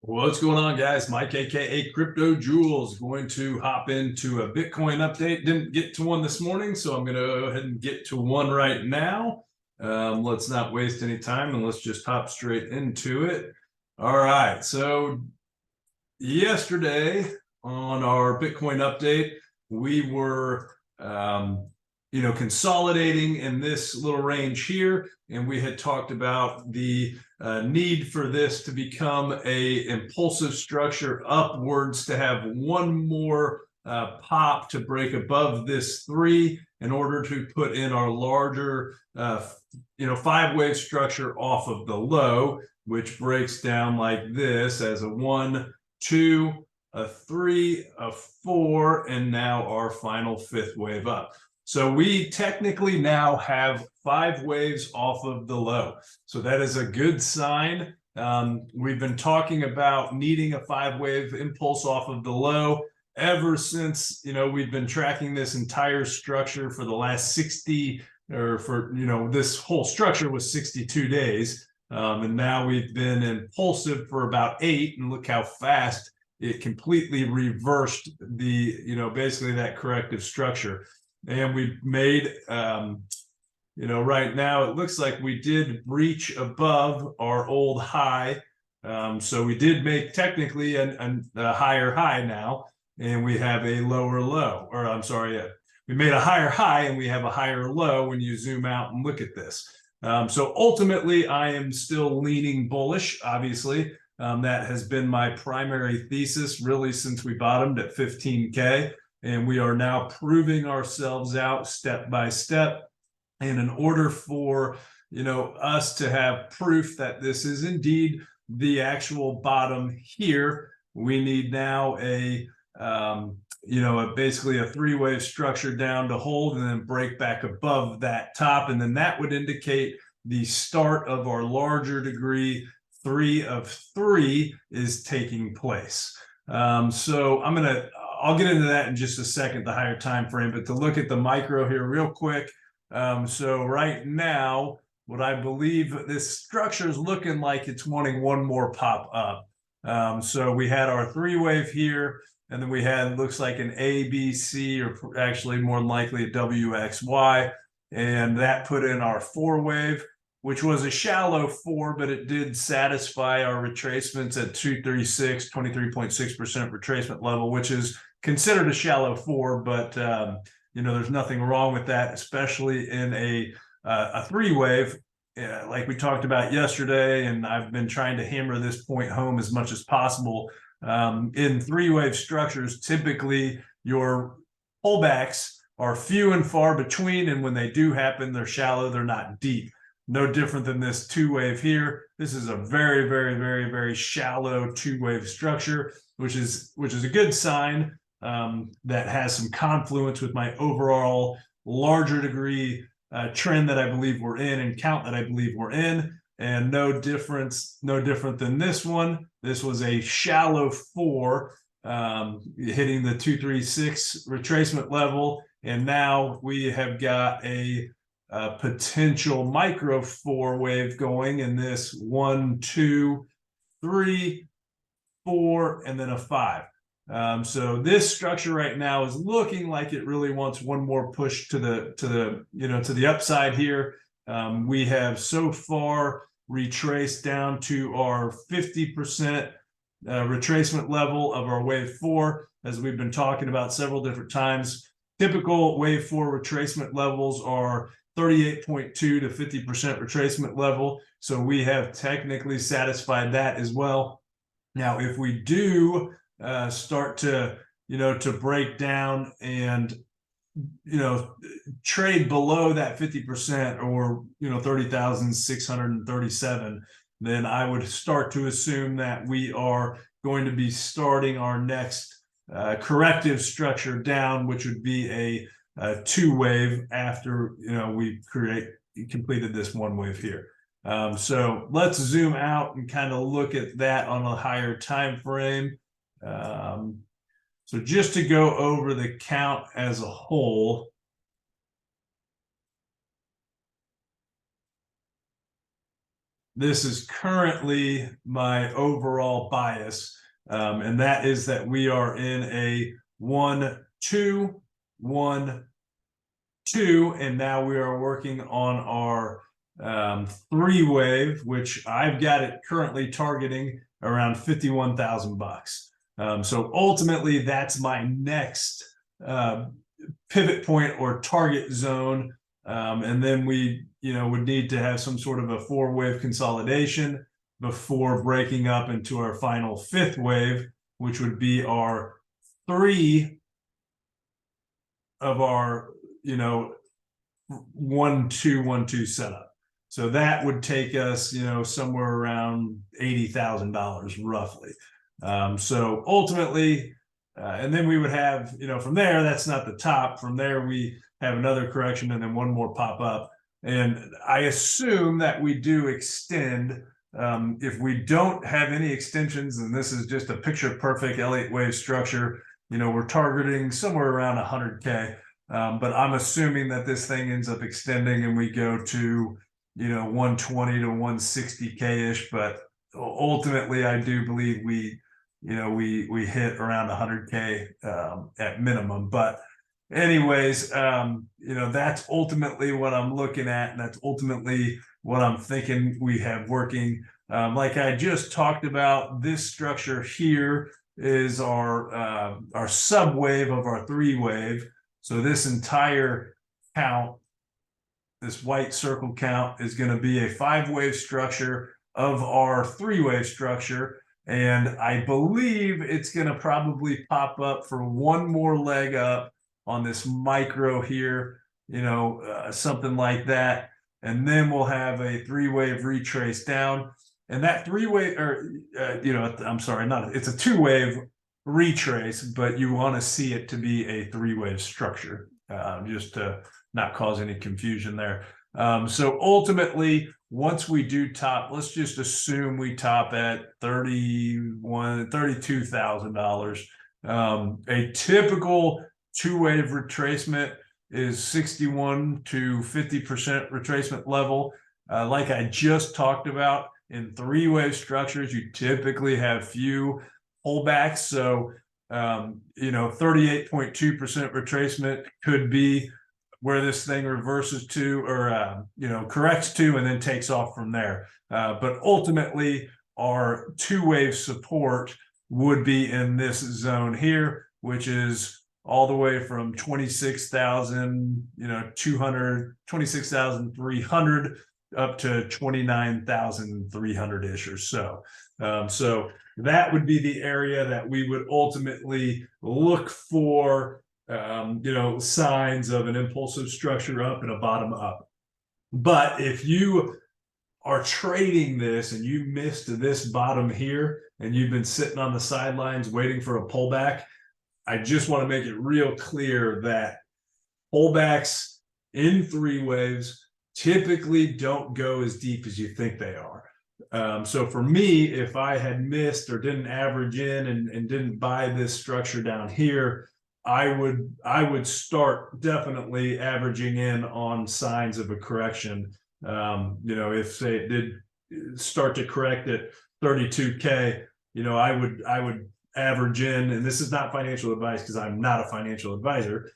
What's going on, guys? Mike, aka Crypto Jules, going to hop into a Bitcoin update. Didn't get to one this morning, so I'm going to go ahead and get to one right now. Let's not waste any time and let's just hop straight into it. All right, so yesterday on our Bitcoin update, we were consolidating in this little range here, and we had talked about the need for this to become a impulsive structure upwards, to have one more pop to break above this 3 in order to put in our larger 5-wave structure off of the low, which breaks down like this as a 1, 2, a 3, a 4, and now our final 5th wave up. So we technically now have 5 waves off of the low. So that is a good sign. We've been talking about needing a 5-wave impulse off of the low ever since, we've been tracking this entire structure for the last 60, or for, this whole structure was 62 days. And now we've been impulsive for about 8, and look how fast it completely reversed the, basically that corrective structure. And we made, right now it looks like we did breach above our old high. So we did make technically a higher high now, and we have a lower low, or I'm sorry, we made a higher high and we have a higher low when you zoom out and look at this. So ultimately, I am still leaning bullish, obviously. That has been my primary thesis really since we bottomed at 15K. And we are now proving ourselves out step by step. And in order for, us to have proof that this is indeed the actual bottom here, we need now basically a 3-wave structure down to hold and then break back above that top. And then that would indicate the start of our larger degree 3 of 3 is taking place. So I'll get into that in just a second, the higher time frame, but to look at the micro here real quick. So right now, what I believe this structure is looking like, it's wanting one more pop up. So we had our 3-wave here, and then we had, looks like an A, B, C, or actually more than likely a W, X, Y, and that put in our 4-wave, which was a shallow 4, but it did satisfy our retracements at 236, 23.6% retracement level, which is considered a shallow 4, but there's nothing wrong with that, especially in a 3-wave, like we talked about yesterday. And I've been trying to hammer this point home as much as possible. In 3-wave structures, typically your pullbacks are few and far between, and when they do happen, they're shallow, they're not deep. No different than this 2-wave here. This is a very, very, very, very shallow 2-wave structure, which is a good sign. That has some confluence with my overall larger degree trend that I believe we're in, and count that I believe we're in. And no different than this one. This was a shallow 4, hitting the 236 retracement level, and now we have got a potential micro 4 wave going in this 1, 2, 3, 4, and then a 5. So this structure right now is looking like it really wants one more push to the upside here. We have so far retraced down to our 50% retracement level of our wave 4, as we've been talking about several different times. Typical wave 4 retracement levels are 38.2 to 50% retracement level. So we have technically satisfied that as well. Now, if we do start to break down and trade below that 50%, or 30,637, then I would start to assume that we are going to be starting our next corrective structure down, which would be a 2-wave after we completed this 1-wave here. So let's zoom out and kind of look at that on a higher time frame. So just to go over the count as a whole, this is currently my overall bias, and that is that we are in a 1, 2, 1, 2, and now we are working on our 3 wave, which I've got it currently targeting around 51,000 bucks. So ultimately, that's my next pivot point or target zone. And then we, would need to have some sort of a 4-wave consolidation before breaking up into our final 5th wave, which would be our 3 of our, 1, 2, 1, 2 setup. So that would take us, somewhere around $80,000 roughly. So ultimately, and then we would have, from there, that's not the top. From there, we have another correction and then one more pop up. And I assume that we do extend. If we don't have any extensions, and this is just a picture perfect L8 wave structure, we're targeting somewhere around 100K. But I'm assuming that this thing ends up extending and we go to, 120 to 160K-ish. But ultimately, I do believe we hit around 100K at minimum. But anyways, that's ultimately what I'm looking at, and that's ultimately what I'm thinking we have working. Like I just talked about, this structure here is our sub wave of our 3 wave. So this entire count, this white circle count, is going to be a 5-wave structure of our 3-wave structure. And I believe it's going to probably pop up for one more leg up on this micro here, something like that. And then we'll have a 3-wave retrace down. And that 3-wave, or, I'm sorry, it's a 2-wave retrace, but you want to see it to be a 3-wave structure, just to not cause any confusion there. So ultimately, once we do top, let's just assume we top at $32,000. A typical 2-wave retracement is 61 to 50% retracement level. Like I just talked about, in 3-wave structures, you typically have few pullbacks. So, 38.2% retracement could be where this thing reverses to, or corrects to, and then takes off from there. But ultimately, our 2-wave support would be in this zone here, which is all the way from 26,200, 26,300 up to 29,300-ish or so. So that would be the area that we would ultimately look for, signs of an impulsive structure up and a bottom up. But if you are trading this and you missed this bottom here and you've been sitting on the sidelines waiting for a pullback, I just want to make it real clear that pullbacks in 3 waves typically don't go as deep as you think they are. So for me, if I had missed or didn't average in and didn't buy this structure down here, I would start definitely averaging in on signs of a correction. If say it did start to correct at 32K, I would average in, and this is not financial advice because I'm not a financial advisor.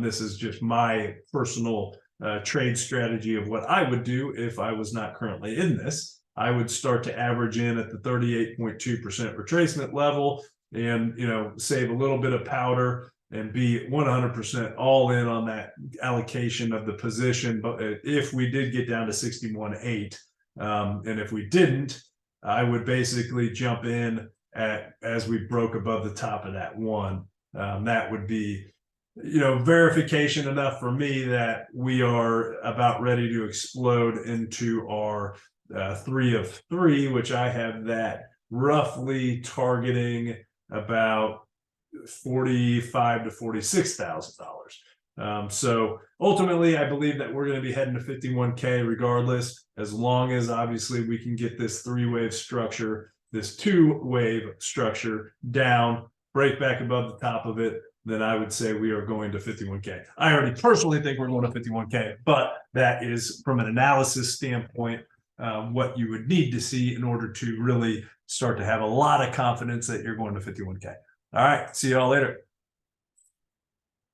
This is just my personal trade strategy of what I would do if I was not currently in this. I would start to average in at the 38.2% retracement level and, save a little bit of powder and be 100% all in on that allocation of the position. But if we did get down to 61.8, and if we didn't, I would basically jump in as we broke above the top of that 1. That would be, verification enough for me that we are about ready to explode into our 3 of 3, which I have that roughly targeting about $45,000 to $46,000. So ultimately, I believe that we're going to be heading to 51K regardless, as long as obviously we can get this 3-wave structure, this 2-wave structure down, break back above the top of it, then I would say we are going to 51K. I already personally think we're going to 51K, but that is from an analysis standpoint. what you would need to see in order to really start to have a lot of confidence that you're going to 51K. All right, see you all later.